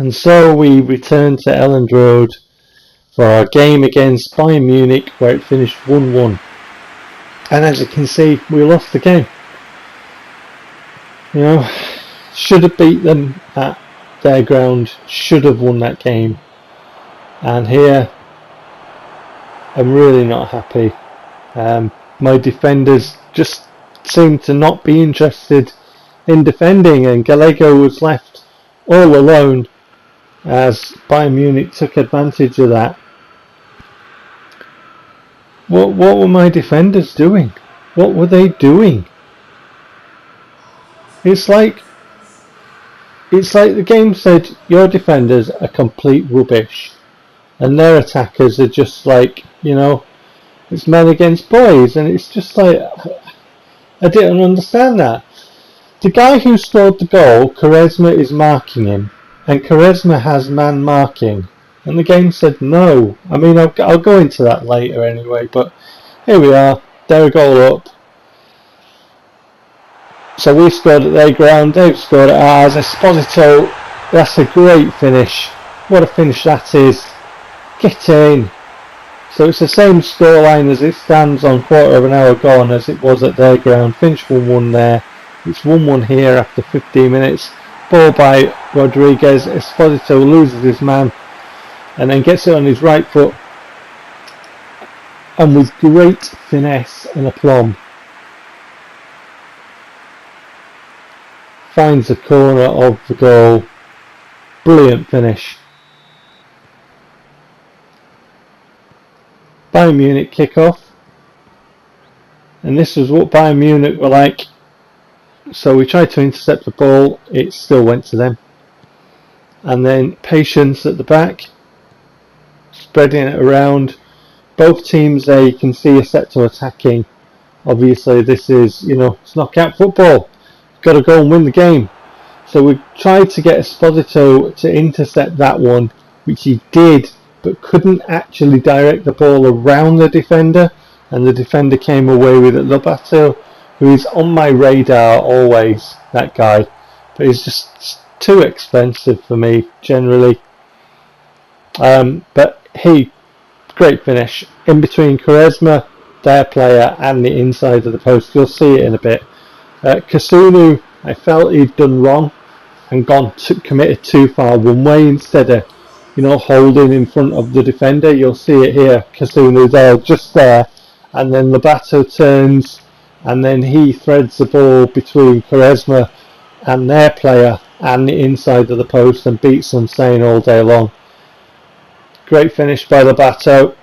And so we return to Elland Road for our game against Bayern Munich, where it finished 1-1. And as you can see, we lost the game. You know, should have beat them at their ground, should have won that game. And here, I'm really not happy. My defenders just seemed to not be interested in defending, and Gallego was left all alone as Bayern Munich took advantage of that. What were my defenders doing? What were they doing? It's like the game said, your defenders are complete rubbish, and their attackers are just like, you know, it's men against boys, and it's just like, I didn't understand that. The guy who scored the goal, Quaresma, is marking him, and Quaresma has man marking, and the game said no. I mean, I'll go into that later anyway, but here we are, they're a goal up. So we scored at their ground, they've scored at ours. Esposito, that's a great finish. What a finish that is. Get in. So it's the same scoreline as it stands on quarter of an hour gone as it was at their ground. Finished 1-1 there. It's 1-1 here after 15 minutes. Ball by Rodriguez. Esposito loses his man and then gets it on his right foot. And with great finesse and aplomb, finds the corner of the goal. Brilliant finish. Bayern Munich kick-off, and this was what Bayern Munich were like. So we tried to intercept the ball, it still went to them. And then patience at the back, spreading it around. Both teams there, you can see, are set to attacking. Obviously this is, you know, it's knockout football. You've got to go and win the game. So we tried to get Esposito to intercept that one, which he did, but couldn't actually direct the ball around the defender, and the defender came away with it. Lobato, who is on my radar always, that guy, but he's just too expensive for me generally. But he, great finish in between Quaresma, their player, and the inside of the post. You'll see it in a bit. Kasunu, I felt he'd done wrong and committed too far one way instead of, you know, holding in front of the defender. You'll see it here. Kasunu there, just there, and then Lobato turns, and then he threads the ball between Quaresma and their player and the inside of the post and beats Unsane all day long. Great finish by Lobato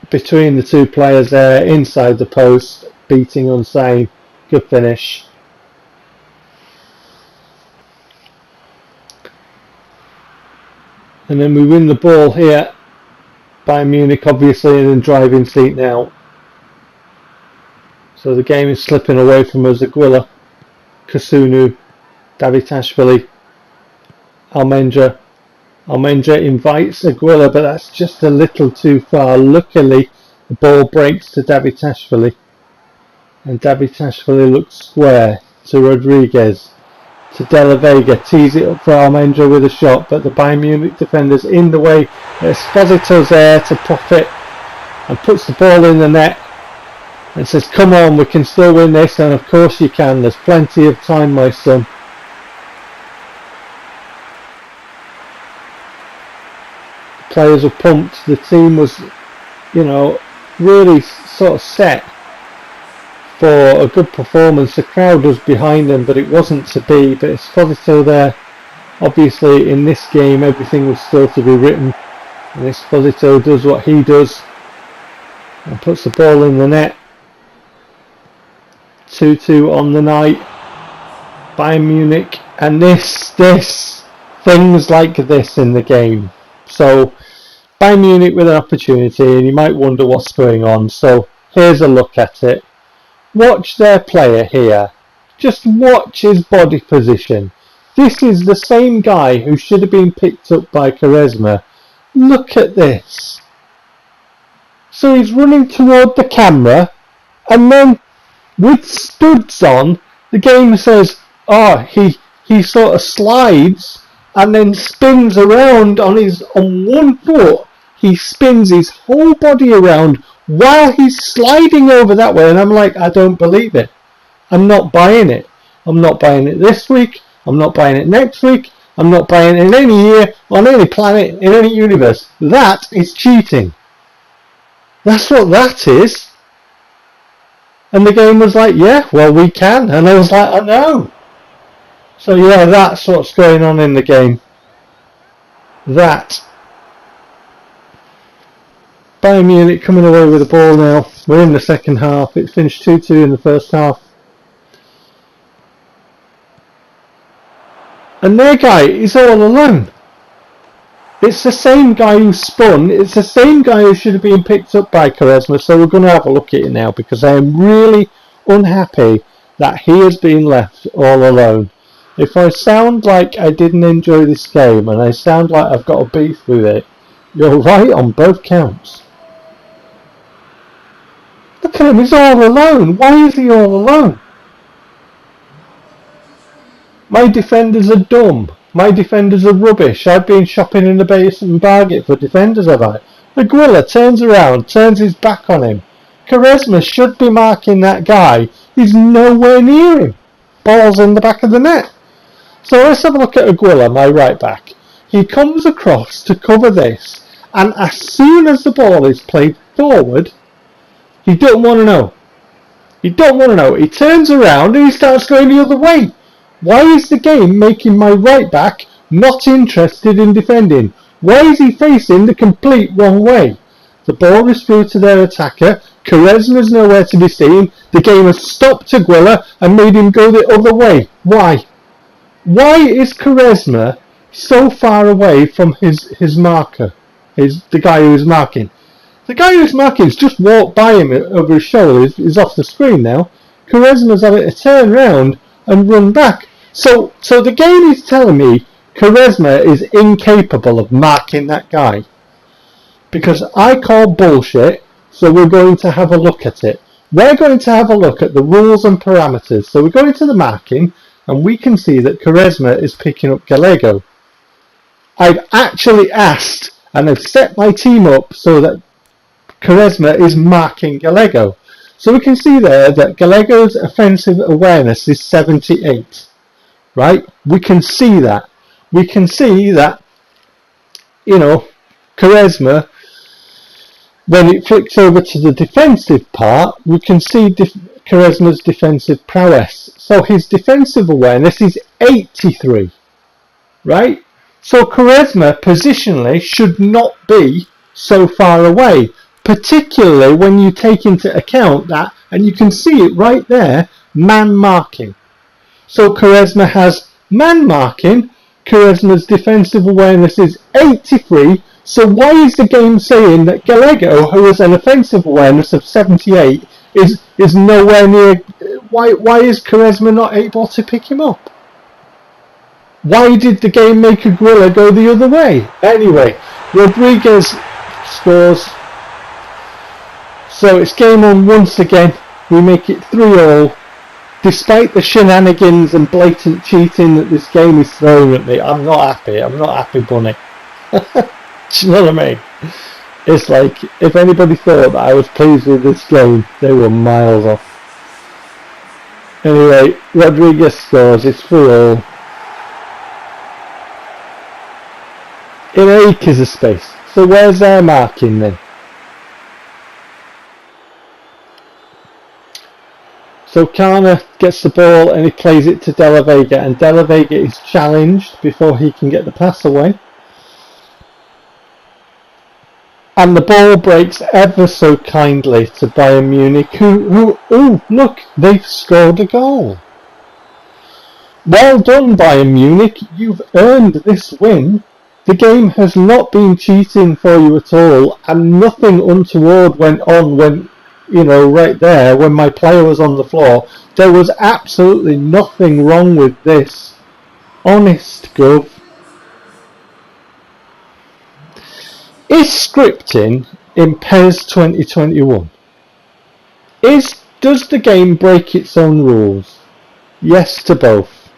between the two players there, inside the post, beating Unsane. Good finish. And then we win the ball here. Bayern Munich obviously in the driving seat now. So the game is slipping away from us. Aguila, Kasunu, Davitashvili, Almendra. Almendra invites Aguila, but that's just a little too far. Luckily, the ball breaks to Davitashvili. And Davitashvili looks square to Rodriguez. To De La Vega, tees it up for Almendra with a shot, but the Bayern Munich defenders in the way. Esposito's there to profit and puts the ball in the net and says, come on, we can still win this, and of course you can, there's plenty of time, my son. The players were pumped, the team was, you know, really sort of set for a good performance. The crowd was behind them, but it wasn't to be. But Esposito there, obviously in this game everything was still to be written, and Esposito does what he does and puts the ball in the net. 2-2 on the night. Bayern Munich, and this things like this in the game. So Bayern Munich with an opportunity, and you might wonder what's going on. So here's a look at it. Watch their player here. Just watch his body position. This is the same guy who should have been picked up by Quaresma. Look at this. So he's running toward the camera, and then with studs on, the game says, oh, he sort of slides and then spins around on one foot. He spins his whole body around while he's sliding over that way, and I'm like, I don't believe it. I'm not buying it. I'm not buying it this week. I'm not buying it next week. I'm not buying it in any year, on any planet, in any universe. That is cheating. That's what that is. And the game was like, yeah, well, we can. And I was like, I know. So yeah, that's what's going on in the game. That. Bayern Munich coming away with the ball now. We're in the second half. It finished 2-2 in the first half. And their guy is all alone. It's the same guy who spun. It's the same guy who should have been picked up by Quaresma. So we're going to have a look at it now, because I am really unhappy that he has been left all alone. If I sound like I didn't enjoy this game and I sound like I've got a beef with it, you're right on both counts. Look at him, he's all alone. Why is he all alone? My defenders are dumb. My defenders are rubbish. I've been shopping in the Bayern Bargain for defenders, have I? Aguila turns around, turns his back on him. Quaresma should be marking that guy. He's nowhere near him. Ball's in the back of the net. So let's have a look at Aguila, my right back. He comes across to cover this, and as soon as the ball is played forward, he don't want to know. He don't want to know. He turns around and he starts going the other way. Why is the game making my right back not interested in defending? Why is he facing the complete wrong way? The ball is through to their attacker. Quaresma's nowhere to be seen. The game has stopped Aguila and made him go the other way. Why? Why is Quaresma so far away from his marker? The guy who is marking. The guy who's marking has just walked by him over his shoulder. He's off the screen now. Quaresma's having to turn round and run back. So the game is telling me Quaresma is incapable of marking that guy. Because I call bullshit, so we're going to have a look at it. We're going to have a look at the rules and parameters. So we go into the marking, and we can see that Quaresma is picking up Gallego. I've actually asked, and I've set my team up so that Quaresma is marking Gallego. So we can see there that Gallego's offensive awareness is 78. Right? We can see that. We can see that, Quaresma, when it flicks over to the defensive part, we can see Quaresma's defensive prowess. So his defensive awareness is 83. Right? So Quaresma positionally should not be so far away, particularly when you take into account that, and you can see it right there, man marking. So Quaresma has man marking. Quaresma's defensive awareness is 83. So why is the game saying that Gallego, who has an offensive awareness of 78, is nowhere near? Why is Quaresma not able to pick him up? Why did the game make Aguila go the other way? Anyway, Rodriguez scores. So it's game on once again. We make it 3-all. Despite the shenanigans and blatant cheating that this game is throwing at me, I'm not happy. I'm not happy, Bunny. Do you know what I mean? It's like, if anybody thought that I was pleased with this game, they were miles off. Anyway, Rodriguez scores. It's 3-all. In acres of space. So where's their marking then? So Kana gets the ball and he plays it to De La Vega, and De La Vega is challenged before he can get the pass away. And the ball breaks ever so kindly to Bayern Munich, who look, they've scored a goal. Well done, Bayern Munich, you've earned this win. The game has not been cheating for you at all, and nothing untoward went on when, right there, when my player was on the floor. There was absolutely nothing wrong with this. Honest, Gov. Is scripting in PES 2021? Does the game break its own rules? Yes to both.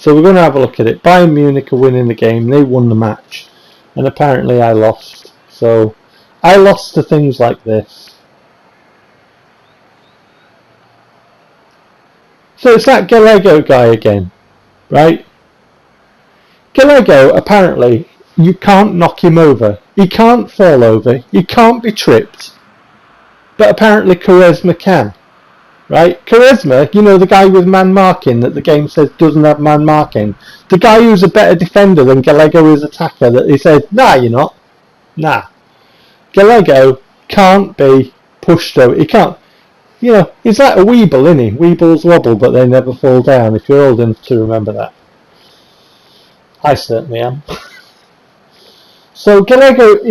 So we're going to have a look at it. Bayern Munich are winning the game. They won the match. And apparently I lost. So I lost to things like this. So it's that Gallego guy again. Right? Gallego, apparently, you can't knock him over. He can't fall over. He can't be tripped. But apparently Quaresma can. Right? Quaresma, you know, the guy with man marking that the game says doesn't have man marking. The guy who's a better defender than Gallego is attacker, that he said, nah, you're not. Nah. Gallego can't be pushed over. He can't. You know, he's like a Weeble, isn't he? Weebles wobble, but they never fall down, if you're old enough to remember that. I certainly am. So Gallego,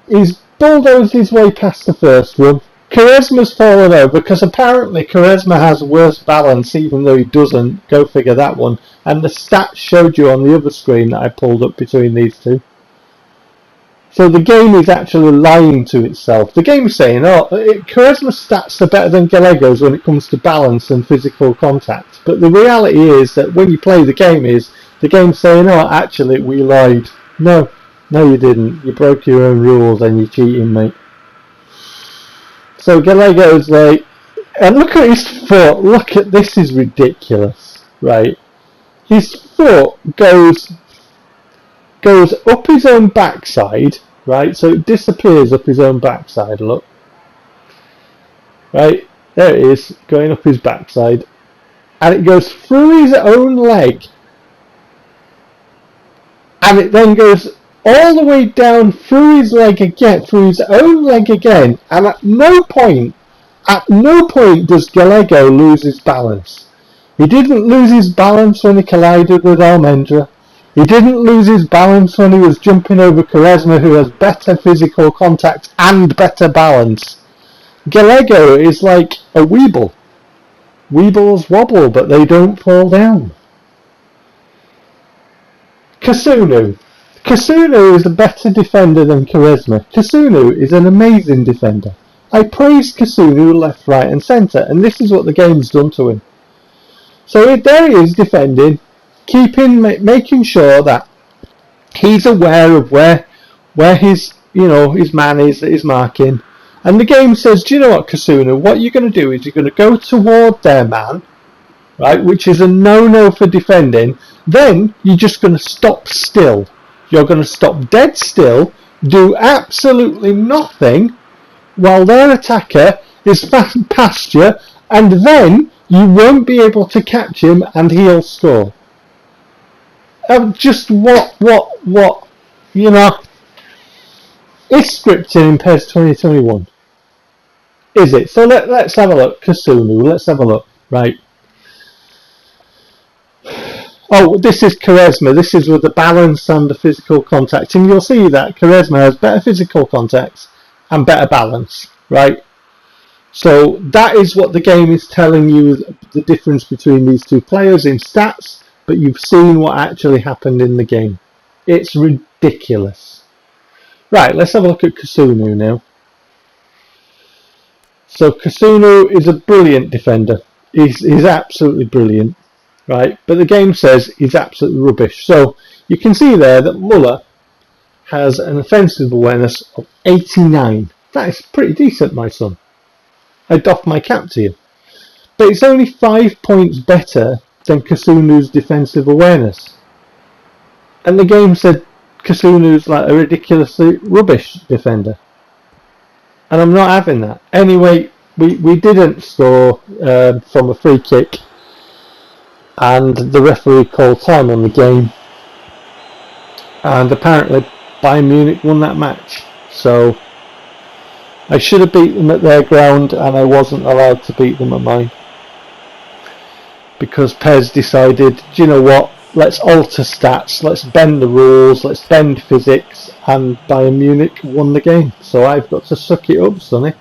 he's bulldozed his way past the first one. Quaresma's fallen over because apparently Quaresma has worse balance even though he doesn't. Go figure that one. And the stats showed you on the other screen that I pulled up between these two. So the game is actually lying to itself. The game is saying, Quaresma's stats are better than Gallego's when it comes to balance and physical contact. But the reality is that when you play the game the game's saying, actually we lied. No, you didn't. You broke your own rules and you're cheating, mate. So Gallego's like, and look at his foot. Look at this, is ridiculous, right? His foot goes up his own backside, right? So it disappears up his own backside. Look, right there it is, going up his backside, and it goes through his own leg, and it then goes all the way down through his leg again, through his own leg again, and at no point does Gallego lose his balance. He didn't lose his balance when he collided with Almendra. He didn't lose his balance when he was jumping over Quaresma, who has better physical contact and better balance. Gallego is like a Weeble. Weebles wobble, but they don't fall down. Kasunu is a better defender than Quaresma. Kasunu is an amazing defender. I praised Kasunu left, right and centre, and this is what the game's done to him. So there he is defending, making sure that he's aware of where his man is that he's marking. And the game says, do you know what, Kasunu, what you're going to do is you're going to go toward their man, right, which is a no-no for defending. Then you're just going to stop still. You're going to stop dead still, do absolutely nothing while their attacker is past you, and then you won't be able to catch him and he'll score. Just what, you know, is scripting in PES 2021? Is it? So let's have a look. Kasunu, let's have a look. Right. Oh, this is Quaresma. This is with the balance and the physical contact. And you'll see that Quaresma has better physical contacts and better balance, right? So that is what the game is telling you, the difference between these two players in stats, but you've seen what actually happened in the game. It's ridiculous. Right, let's have a look at Kasunu now. So Kasunu is a brilliant defender. He's absolutely brilliant. Right, but the game says he's absolutely rubbish. So you can see there that Muller has an offensive awareness of 89. That is pretty decent, my son. I doff my cap to you. But it's only 5 points better than Kasunu's defensive awareness. And the game said Kasunu's like a ridiculously rubbish defender. And I'm not having that. Anyway, we didn't score from a free kick. And the referee called time on the game, and apparently Bayern Munich won that match. So I should have beat them at their ground, and I wasn't allowed to beat them at mine, because PES decided, do you know what, let's alter stats, let's bend the rules, let's bend physics, and Bayern Munich won the game. So I've got to suck it up, sonny.